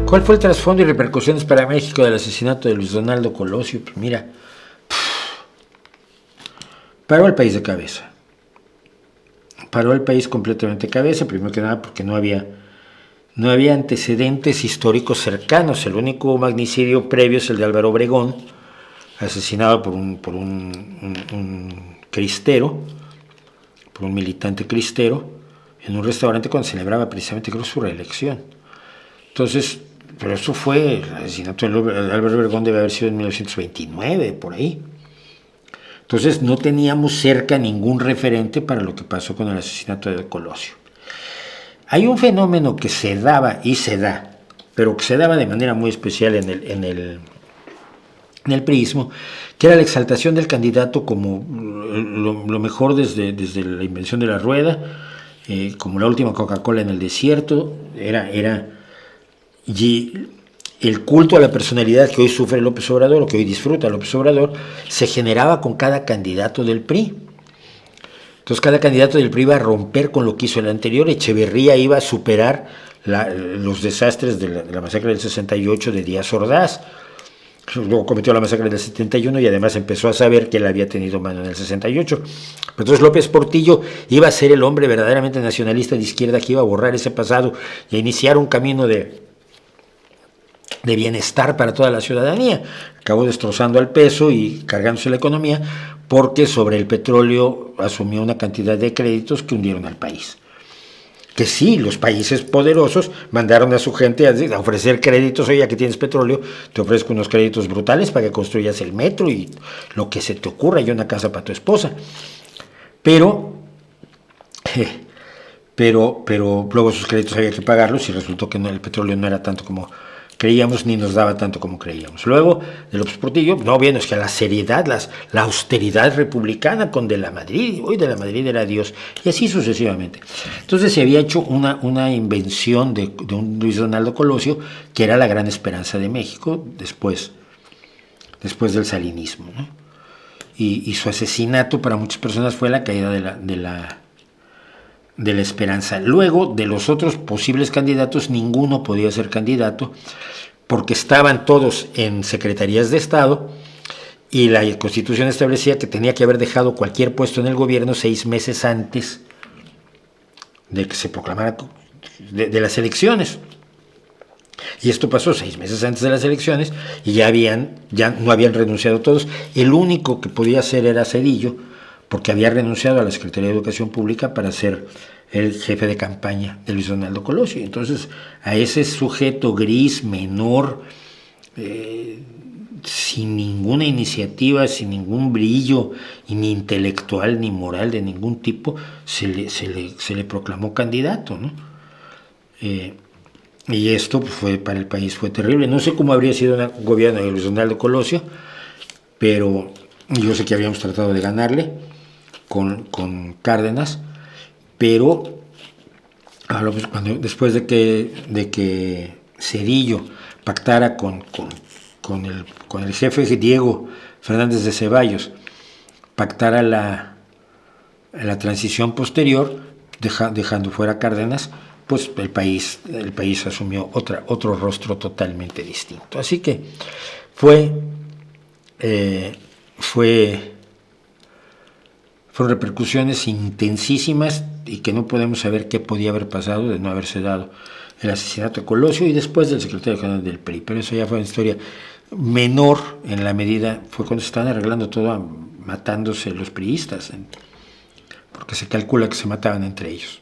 ¿Cuál fue el trasfondo y repercusiones para México del asesinato de Luis Donaldo Colosio? Pues mira, paró el país de cabeza. Paró el país completamente de cabeza, primero que nada porque no había antecedentes históricos cercanos. El único magnicidio previo es el de Álvaro Obregón, asesinado por un cristero, por un militante cristero, en un restaurante cuando celebraba precisamente, creo, su reelección. Entonces, pero eso fue, el asesinato de Álvaro Obregón debe haber sido en 1929, por ahí. Entonces no teníamos cerca ningún referente para lo que pasó con el asesinato de Colosio. Hay un fenómeno que se daba y se da, pero que se daba de manera muy especial en el priismo, que era la exaltación del candidato como lo mejor desde la invención de la rueda, como la última Coca-Cola en el desierto. Y el culto a la personalidad que hoy sufre López Obrador, o que hoy disfruta López Obrador, se generaba con cada candidato del PRI. Entonces cada candidato del PRI iba a romper con lo que hizo el anterior. Echeverría iba a superar los desastres de la masacre del 68 de Díaz Ordaz. Luego cometió la masacre del 71 y además empezó a saber que él había tenido mano en el 68. Entonces López Portillo iba a ser el hombre verdaderamente nacionalista de izquierda que iba a borrar ese pasado y a iniciar un camino de bienestar para toda la ciudadanía. Acabó destrozando al peso y cargándose la economía porque sobre el petróleo asumió una cantidad de créditos que hundieron al país. Que sí, los países poderosos mandaron a su gente a ofrecer créditos. Oye, aquí tienes petróleo, te ofrezco unos créditos brutales para que construyas el metro y lo que se te ocurra, y una casa para tu esposa. Pero luego esos créditos había que pagarlos y resultó que el petróleo no era tanto como creíamos, ni nos daba tanto como creíamos. Luego, de López Portillo, no, bien, es que la seriedad, la austeridad republicana con De la Madrid, hoy De la Madrid era Dios, y así sucesivamente. Entonces se había hecho una invención de un Luis Donaldo Colosio, que era la gran esperanza de México después del salinismo, ¿no? Y su asesinato para muchas personas fue la caída de la esperanza. Luego, de los otros posibles candidatos, ninguno podía ser candidato porque estaban todos en secretarías de Estado y la Constitución establecía que tenía que haber dejado cualquier puesto en el gobierno 6 meses antes de que se proclamara de las elecciones. Y esto pasó 6 meses antes de las elecciones y ya no habían renunciado todos. El único que podía ser era Zedillo, porque había renunciado a la Secretaría de Educación Pública para ser el jefe de campaña de Luis Donaldo Colosio. Entonces, a ese sujeto gris, menor, sin ninguna iniciativa, sin ningún brillo, ni intelectual ni moral de ningún tipo, se le proclamó candidato, ¿no? Y esto para el país fue terrible. No sé cómo habría sido un gobierno de Luis Donaldo Colosio, pero yo sé que habíamos tratado de ganarle con Cárdenas, pero después de que Zedillo pactara con el jefe Diego Fernández de Ceballos, pactara la transición posterior, dejando fuera a Cárdenas, pues el país asumió otro rostro totalmente distinto. Así que fueron repercusiones intensísimas y que no podemos saber qué podía haber pasado de no haberse dado el asesinato de Colosio y después del secretario general del PRI. Pero eso ya fue una historia menor en la medida, fue cuando se estaban arreglando todo, matándose los priistas, porque se calcula que se mataban entre ellos.